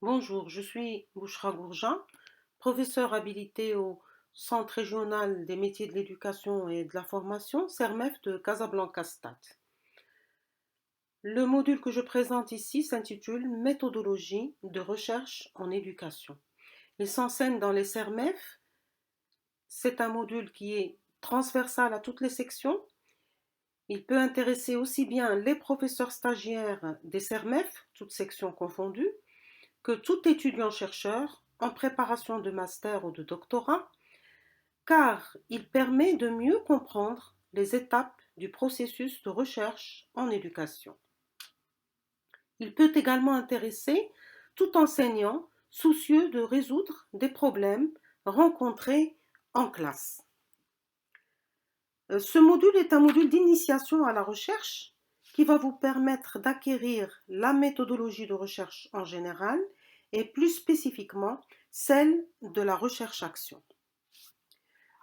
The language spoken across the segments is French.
Bonjour, je suis Bouchra Gourja, professeure habilitée au Centre régional des métiers de l'éducation et de la formation, CERMEF de Casablanca-Stade. Le module que je présente ici s'intitule Méthodologie de recherche en éducation. Il s'enseigne dans les CERMEF. C'est un module qui est transversal à toutes les sections. Il peut intéresser aussi bien les professeurs stagiaires des CERMEF, toutes sections confondues, que tout étudiant-chercheur en préparation de master ou de doctorat, car il permet de mieux comprendre les étapes du processus de recherche en éducation. Il peut également intéresser tout enseignant soucieux de résoudre des problèmes rencontrés en classe. Ce module est un module d'initiation à la recherche qui va vous permettre d'acquérir la méthodologie de recherche en général et plus spécifiquement celle de la recherche-action.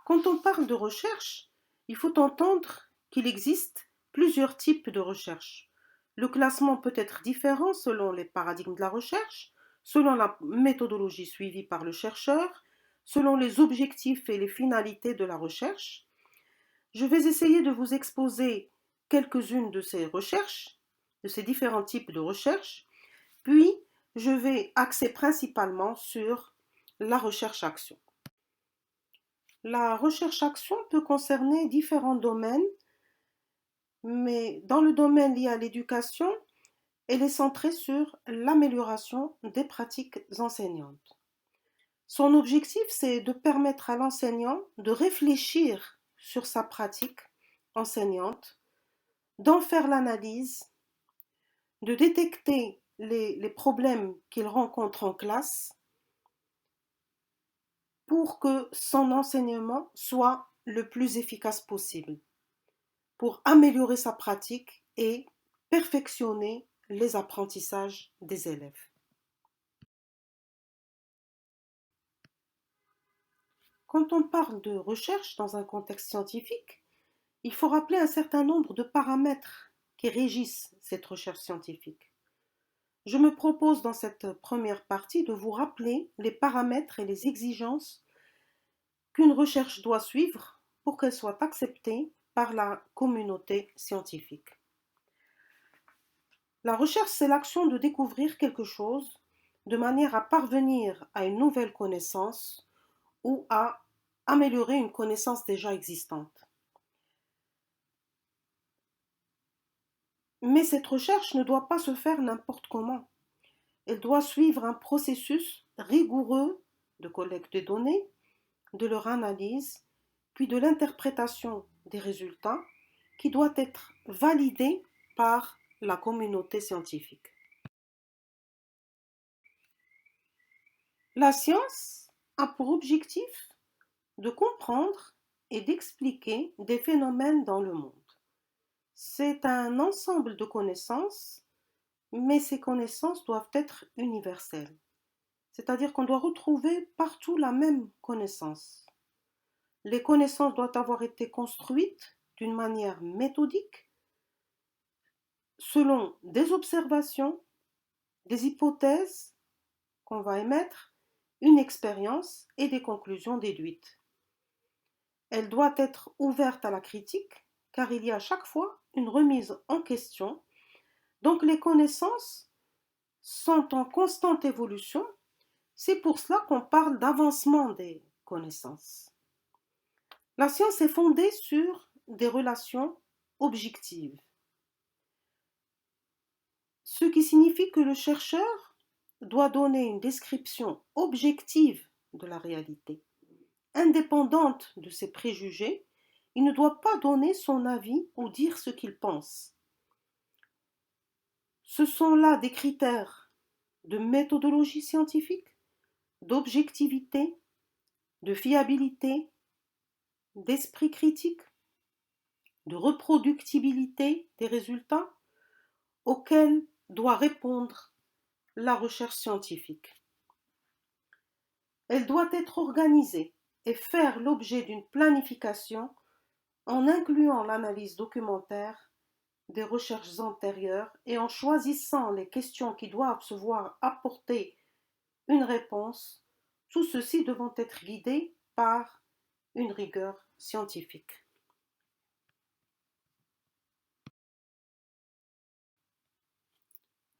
Quand on parle de recherche, il faut entendre qu'il existe plusieurs types de recherche. Le classement peut être différent selon les paradigmes de la recherche, selon la méthodologie suivie par le chercheur, selon les objectifs et les finalités de la recherche. Je vais essayer de vous exposer quelques-unes de ces recherches, de ces différents types de recherches, puis je vais axer principalement sur la recherche-action. La recherche-action peut concerner différents domaines, mais dans le domaine lié à l'éducation, elle est centrée sur l'amélioration des pratiques enseignantes. Son objectif, c'est de permettre à l'enseignant de réfléchir sur sa pratique enseignante, d'en faire l'analyse, de détecter les problèmes qu'il rencontre en classe pour que son enseignement soit le plus efficace possible, pour améliorer sa pratique et perfectionner les apprentissages des élèves. Quand on parle de recherche dans un contexte scientifique, il faut rappeler un certain nombre de paramètres qui régissent cette recherche scientifique. Je me propose dans cette première partie de vous rappeler les paramètres et les exigences qu'une recherche doit suivre pour qu'elle soit acceptée par la communauté scientifique. La recherche, c'est l'action de découvrir quelque chose de manière à parvenir à une nouvelle connaissance ou à améliorer une connaissance déjà existante. Mais cette recherche ne doit pas se faire n'importe comment. Elle doit suivre un processus rigoureux de collecte des données, de leur analyse, puis de l'interprétation des résultats qui doit être validée par la communauté scientifique. La science a pour objectif de comprendre et d'expliquer des phénomènes dans le monde. C'est un ensemble de connaissances, mais ces connaissances doivent être universelles. C'est-à-dire qu'on doit retrouver partout la même connaissance. Les connaissances doivent avoir été construites d'une manière méthodique, selon des observations, des hypothèses qu'on va émettre, une expérience et des conclusions déduites. Elle doit être ouverte à la critique, car il y a à chaque fois une remise en question. Donc les connaissances sont en constante évolution. C'est pour cela qu'on parle d'avancement des connaissances. La science est fondée sur des relations objectives, ce qui signifie que le chercheur doit donner une description objective de la réalité. Indépendante de ses préjugés, il ne doit pas donner son avis ou dire ce qu'il pense. Ce sont là des critères de méthodologie scientifique, d'objectivité, de fiabilité, d'esprit critique, de reproductibilité des résultats auxquels doit répondre la recherche scientifique. Elle doit être organisée et faire l'objet d'une planification en incluant l'analyse documentaire des recherches antérieures et en choisissant les questions qui doivent se voir apporter une réponse, tout ceci devant être guidé par une rigueur scientifique.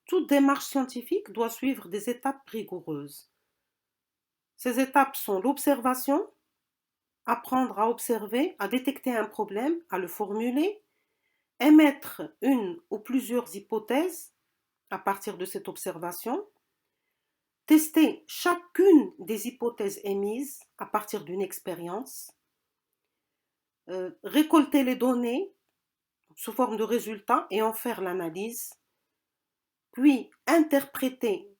Toute démarche scientifique doit suivre des étapes rigoureuses. Ces étapes sont l'observation, apprendre à observer, à détecter un problème, à le formuler, émettre une ou plusieurs hypothèses à partir de cette observation, tester chacune des hypothèses émises à partir d'une expérience, récolter les données sous forme de résultats et en faire l'analyse, puis interpréter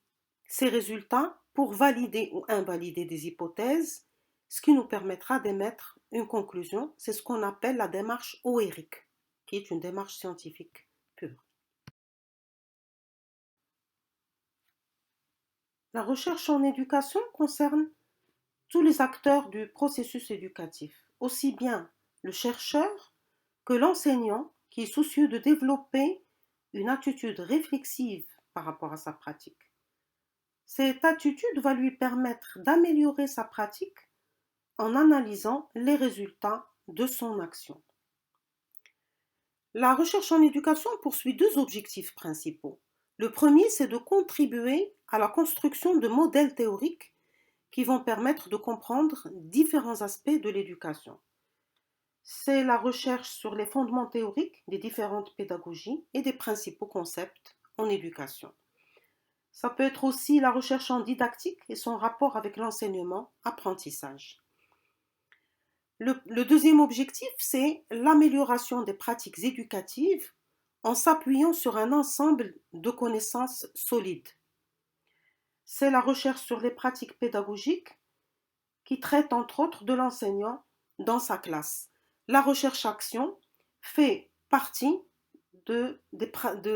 ces résultats pour valider ou invalider des hypothèses, ce qui nous permettra d'émettre une conclusion. C'est ce qu'on appelle la démarche OERIC, qui est une démarche scientifique pure. La recherche en éducation concerne tous les acteurs du processus éducatif, aussi bien le chercheur que l'enseignant qui est soucieux de développer une attitude réflexive par rapport à sa pratique. Cette attitude va lui permettre d'améliorer sa pratique en analysant les résultats de son action. La recherche en éducation poursuit deux objectifs principaux. Le premier, c'est de contribuer à la construction de modèles théoriques qui vont permettre de comprendre différents aspects de l'éducation. C'est la recherche sur les fondements théoriques des différentes pédagogies et des principaux concepts en éducation. Ça peut être aussi la recherche en didactique et son rapport avec l'enseignement-apprentissage. Le deuxième objectif, c'est l'amélioration des pratiques éducatives en s'appuyant sur un ensemble de connaissances solides. C'est la recherche sur les pratiques pédagogiques qui traite entre autres de l'enseignant dans sa classe. La recherche-action fait partie de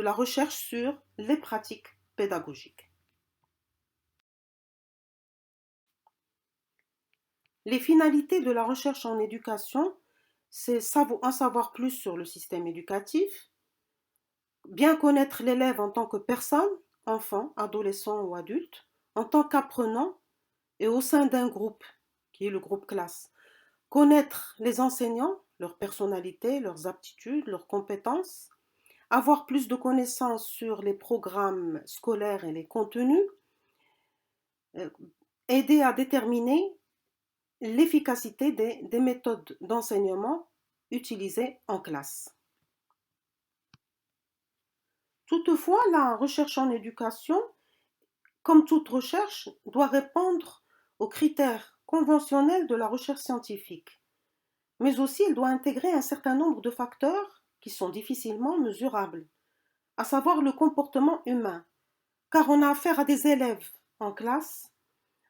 la recherche sur les pratiques pédagogiques. Les finalités de la recherche en éducation, c'est en savoir plus sur le système éducatif, bien connaître l'élève en tant que personne, enfant, adolescent ou adulte, en tant qu'apprenant et au sein d'un groupe, qui est le groupe classe. Connaître les enseignants, leur personnalité, leurs aptitudes, leurs compétences, avoir plus de connaissances sur les programmes scolaires et les contenus, aider à déterminer l'efficacité des méthodes d'enseignement utilisées en classe. Toutefois, la recherche en éducation, comme toute recherche, doit répondre aux critères conventionnels de la recherche scientifique, mais aussi elle doit intégrer un certain nombre de facteurs qui sont difficilement mesurables, à savoir le comportement humain, car on a affaire à des élèves en classe,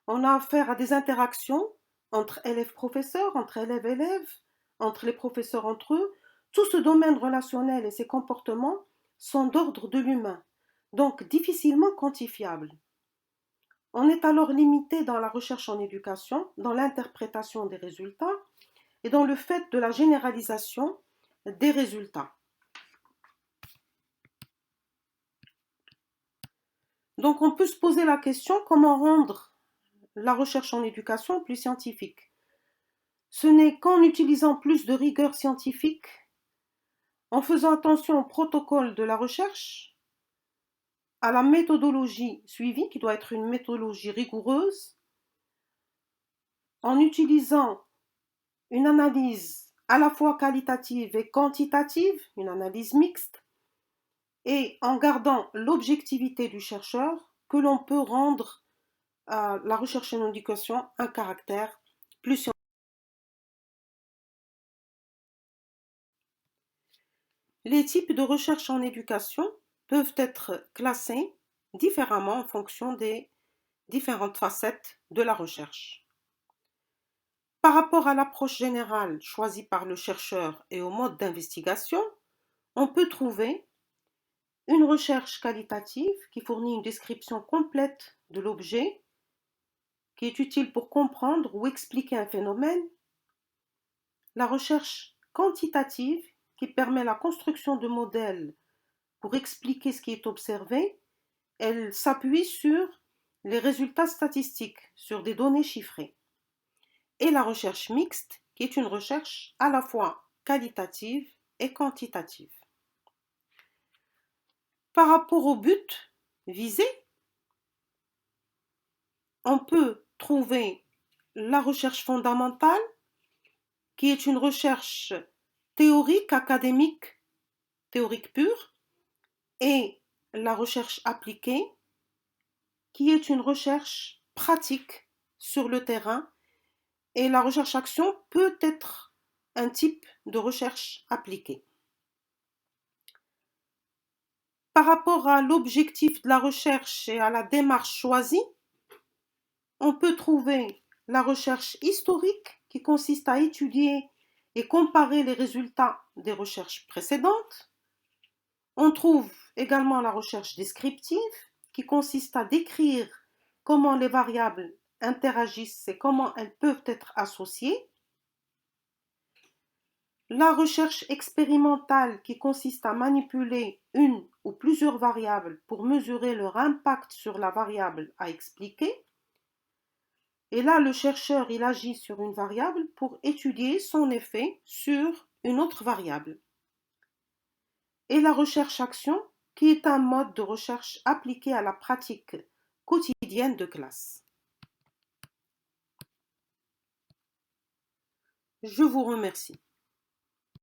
on a affaire à des interactions entre élèves-professeurs, entre élèves-élèves, entre les professeurs entre eux. Tout ce domaine relationnel et ces comportements sont d'ordre de l'humain, donc difficilement quantifiables. On est alors limité dans la recherche en éducation, dans l'interprétation des résultats et dans le fait de la généralisation des résultats. Donc on peut se poser la question comment rendre la recherche en éducation plus scientifique. Ce n'est qu'en utilisant plus de rigueur scientifique, en faisant attention au protocole de la recherche, à la méthodologie suivie, qui doit être une méthodologie rigoureuse, en utilisant une analyse à la fois qualitative et quantitative, une analyse mixte, et en gardant l'objectivité du chercheur, que l'on peut rendre à la recherche en éducation un caractère plus scientifique. Les types de recherche en éducation peuvent être classés différemment en fonction des différentes facettes de la recherche. Par rapport à l'approche générale choisie par le chercheur et au mode d'investigation, on peut trouver une recherche qualitative qui fournit une description complète de l'objet, qui est utile pour comprendre ou expliquer un phénomène, la recherche quantitative qui permet la construction de modèles pour expliquer ce qui est observé. Elle s'appuie sur les résultats statistiques sur des données chiffrées. Et la recherche mixte, qui est une recherche à la fois qualitative et quantitative. Par rapport au but visé, on peut trouver la recherche fondamentale, qui est une recherche théorique, académique, théorique pure, et la recherche appliquée, qui est une recherche pratique sur le terrain, et la recherche-action peut être un type de recherche appliquée. Par rapport à l'objectif de la recherche et à la démarche choisie, on peut trouver la recherche historique qui consiste à étudier et comparer les résultats des recherches précédentes. On trouve également la recherche descriptive qui consiste à décrire comment les variables interagissent et comment elles peuvent être associées. La recherche expérimentale qui consiste à manipuler une ou plusieurs variables pour mesurer leur impact sur la variable à expliquer. Et là, le chercheur, il agit sur une variable pour étudier son effet sur une autre variable. Et la recherche-action, qui est un mode de recherche appliqué à la pratique quotidienne de classe. Je vous remercie.